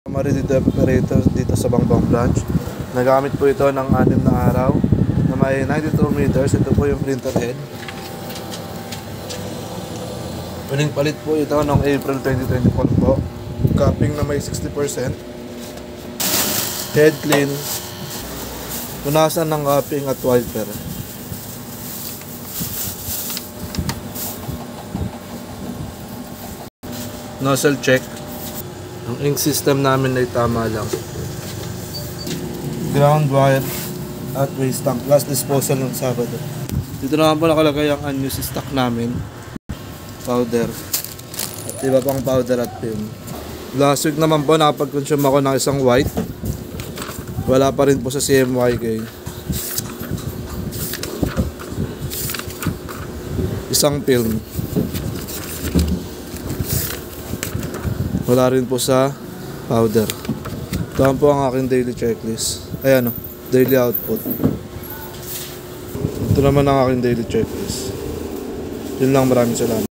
Dito operator dito sa Bangbang branch. Nagamit po ito ng 6 na araw na may 92 meters. Ito po yung printer head. Huling palit po ito noong April 2024 po. Capping na may 60%. Head clean. Punasan ng capping at wiper. Nozzle check. Ang ink system namin ay tama lang. Ground wire at waste tank. Last disposal ng Sabado. Dito naman po nakalagay ang unused stock namin. Powder. At iba pang powder at film. Last week naman po nakapag-consume ako ng isang white. Wala pa rin po sa CMYK. Isang film. Wala rin po sa powder. Ito po ang aking daily checklist. Ayan o, daily output. Ito naman ang aking daily checklist. Yun lang, maraming salamat.